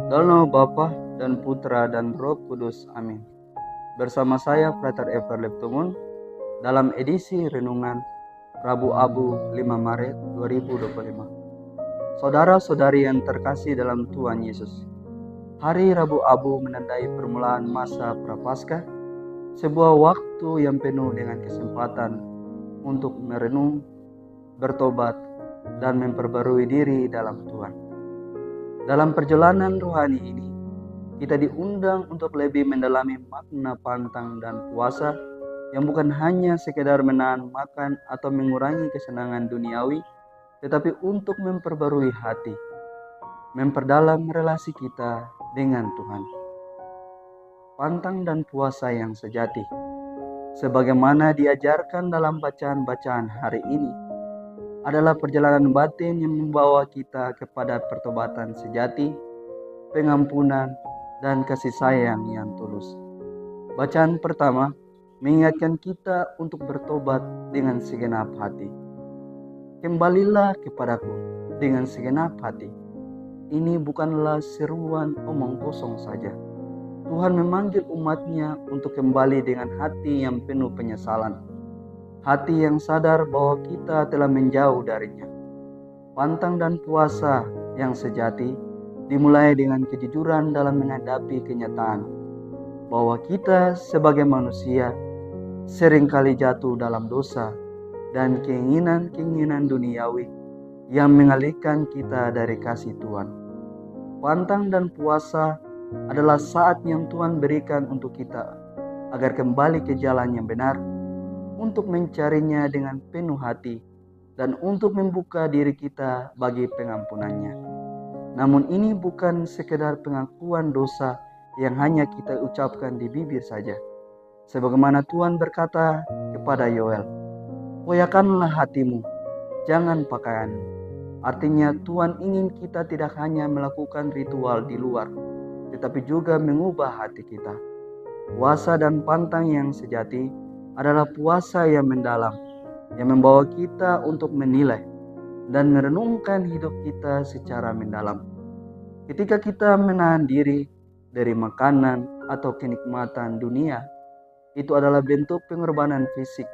Dalam nama Bapa dan Putra dan Roh Kudus. Amin. Bersama saya Frater Ever Leptumun dalam edisi Renungan Rabu Abu 5 Maret 2025. Saudara-saudari yang terkasih dalam Tuhan Yesus, hari Rabu Abu menandai permulaan masa Prapaskah, sebuah waktu yang penuh dengan kesempatan untuk merenung, bertobat, dan memperbarui diri dalam Tuhan. Dalam perjalanan rohani ini, kita diundang untuk lebih mendalami makna pantang dan puasa yang bukan hanya sekedar menahan makan atau mengurangi kesenangan duniawi, tetapi untuk memperbarui hati, memperdalam relasi kita dengan Tuhan. Pantang dan puasa yang sejati, sebagaimana diajarkan dalam bacaan-bacaan hari ini, adalah perjalanan batin yang membawa kita kepada pertobatan sejati, pengampunan, dan kasih sayang yang tulus. Bacaan pertama mengingatkan kita untuk bertobat dengan segenap hati. Kembalilah kepadaku dengan segenap hati. Ini bukanlah seruan omong kosong saja. Tuhan memanggil umatnya untuk kembali dengan hati yang penuh penyesalan. Hati yang sadar bahwa kita telah menjauh darinya. Pantang dan puasa yang sejati dimulai dengan kejujuran dalam menghadapi kenyataan bahwa kita sebagai manusia seringkali jatuh dalam dosa dan keinginan-keinginan duniawi yang mengalihkan kita dari kasih Tuhan. Pantang dan puasa adalah saat yang Tuhan berikan untuk kita agar kembali ke jalan yang benar, untuk mencarinya dengan penuh hati, dan untuk membuka diri kita bagi pengampunannya. Namun ini bukan sekedar pengakuan dosa yang hanya kita ucapkan di bibir saja. Sebagaimana Tuhan berkata kepada Yoel, "Koyakanlah hatimu, jangan pakaianmu." Artinya Tuhan ingin kita tidak hanya melakukan ritual di luar, tetapi juga mengubah hati kita. Puasa dan pantang yang sejati adalah puasa yang mendalam, yang membawa kita untuk menilai dan merenungkan hidup kita secara mendalam. Ketika kita menahan diri dari makanan atau kenikmatan dunia, itu adalah bentuk pengorbanan fisik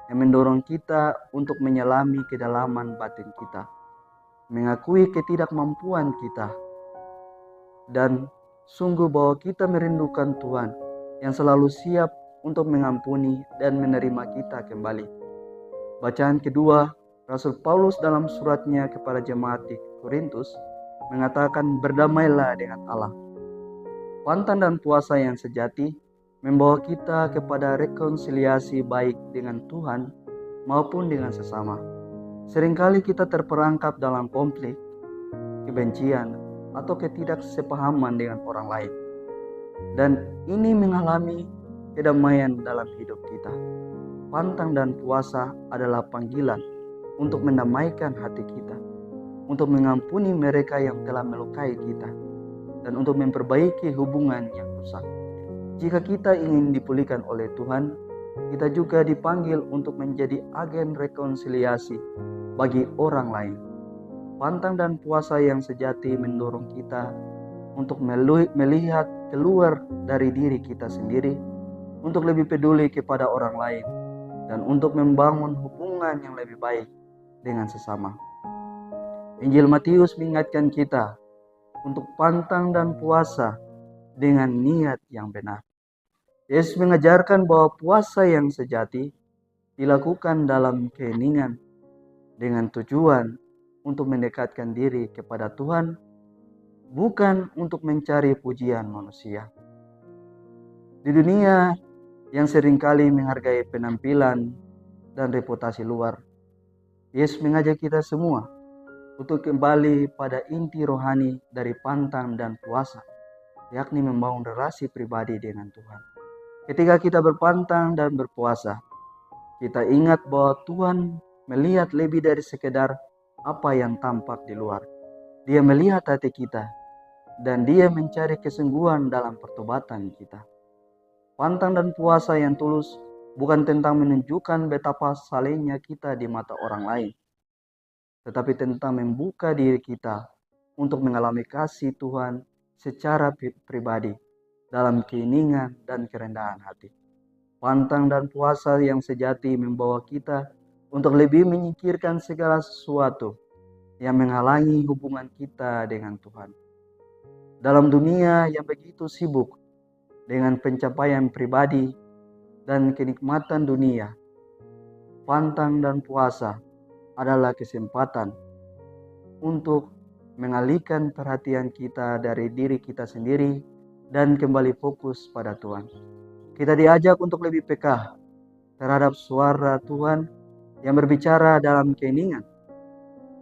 yang mendorong kita untuk menyelami kedalaman batin kita, mengakui ketidakmampuan kita, dan sungguh bahwa kita merindukan Tuhan yang selalu siap untuk mengampuni dan menerima kita kembali. Bacaan kedua, Rasul Paulus dalam suratnya kepada jemaat di Korintus mengatakan, "Berdamailah dengan Allah." Pantang dan puasa yang sejati membawa kita kepada rekonsiliasi baik dengan Tuhan maupun dengan sesama. Seringkali kita terperangkap dalam konflik, kebencian, atau ketidaksepahaman dengan orang lain. Dan ini menghalangi kedamaian dalam hidup kita. Pantang dan puasa adalah panggilan untuk mendamaikan hati kita, untuk mengampuni mereka yang telah melukai kita, dan untuk memperbaiki hubungan yang rusak. Jika kita ingin dipulihkan oleh Tuhan, kita juga dipanggil untuk menjadi agen rekonsiliasi bagi orang lain. Pantang dan puasa yang sejati mendorong kita untuk melihat keluar dari diri kita sendiri, untuk lebih peduli kepada orang lain, dan untuk membangun hubungan yang lebih baik dengan sesama. Injil Matius mengingatkan kita untuk pantang dan puasa dengan niat yang benar. Yesus mengajarkan bahwa puasa yang sejati dilakukan dalam keheningan dengan tujuan untuk mendekatkan diri kepada Tuhan, bukan untuk mencari pujian manusia. Di dunia yang seringkali menghargai penampilan dan reputasi luar, Yesus mengajak kita semua untuk kembali pada inti rohani dari pantang dan puasa, yakni membangun relasi pribadi dengan Tuhan. Ketika kita berpantang dan berpuasa, kita ingat bahwa Tuhan melihat lebih dari sekedar apa yang tampak di luar. Dia melihat hati kita, dan Dia mencari kesungguhan dalam pertobatan kita. Pantang dan puasa yang tulus bukan tentang menunjukkan betapa salehnya kita di mata orang lain, tetapi tentang membuka diri kita untuk mengalami kasih Tuhan secara pribadi dalam keiningan dan kerendahan hati. Pantang dan puasa yang sejati membawa kita untuk lebih menyingkirkan segala sesuatu yang menghalangi hubungan kita dengan Tuhan. Dalam dunia yang begitu sibuk dengan pencapaian pribadi dan kenikmatan dunia, pantang dan puasa adalah kesempatan untuk mengalihkan perhatian kita dari diri kita sendiri dan kembali fokus pada Tuhan. Kita diajak untuk lebih peka terhadap suara Tuhan yang berbicara dalam keiningan,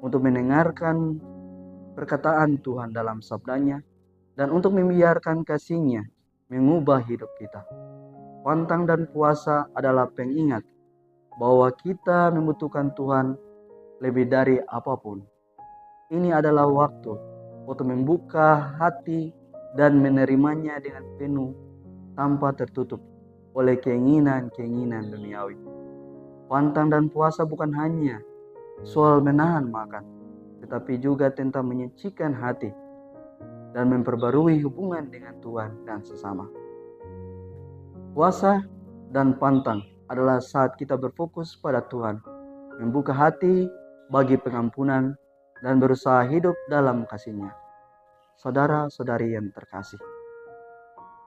untuk mendengarkan perkataan Tuhan dalam sabdanya, dan untuk membiarkan kasih-Nya mengubah hidup kita. Pantang dan puasa adalah pengingat bahwa kita membutuhkan Tuhan lebih dari apapun. Ini adalah waktu untuk membuka hati dan menerimanya dengan penuh tanpa tertutup oleh keinginan-keinginan duniawi. Pantang dan puasa bukan hanya soal menahan makan, tetapi juga tentang menyucikan hati dan memperbarui hubungan dengan Tuhan dan sesama. Puasa dan pantang adalah saat kita berfokus pada Tuhan, membuka hati bagi pengampunan, dan berusaha hidup dalam kasih-Nya. Saudara-saudari yang terkasih,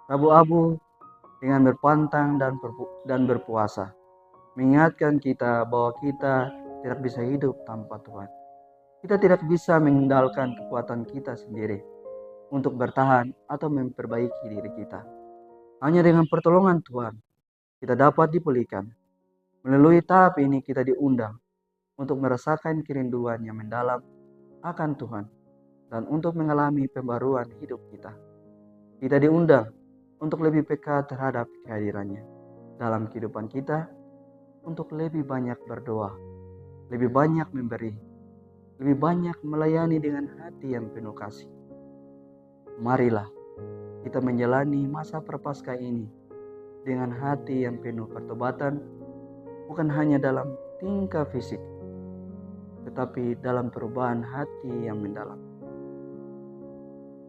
Rabu Abu dengan berpantang dan berpuasa mengingatkan kita bahwa kita tidak bisa hidup tanpa Tuhan. Kita tidak bisa mengandalkan kekuatan kita sendiri untuk bertahan atau memperbaiki diri kita. Hanya dengan pertolongan Tuhan kita dapat dipulihkan. Melalui tahap ini kita diundang untuk merasakan kerinduan yang mendalam akan Tuhan dan untuk mengalami pembaruan hidup kita. Kita diundang untuk lebih peka terhadap kehadirannya dalam kehidupan kita, untuk lebih banyak berdoa, lebih banyak memberi, lebih banyak melayani dengan hati yang penuh kasih. Marilah kita menjalani masa prapaskah ini dengan hati yang penuh pertobatan, bukan hanya dalam tingkah fisik, tetapi dalam perubahan hati yang mendalam.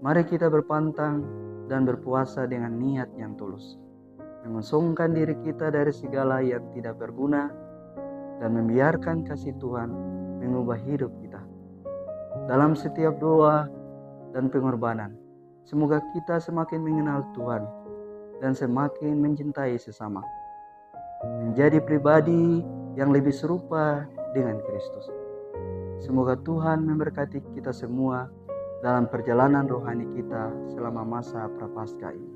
Mari kita berpantang dan berpuasa dengan niat yang tulus, mengosongkan diri kita dari segala yang tidak berguna, dan membiarkan kasih Tuhan mengubah hidup kita. Dalam setiap doa dan pengorbanan, semoga kita semakin mengenal Tuhan dan semakin mencintai sesama, menjadi pribadi yang lebih serupa dengan Kristus. Semoga Tuhan memberkati kita semua dalam perjalanan rohani kita selama masa prapaskah ini.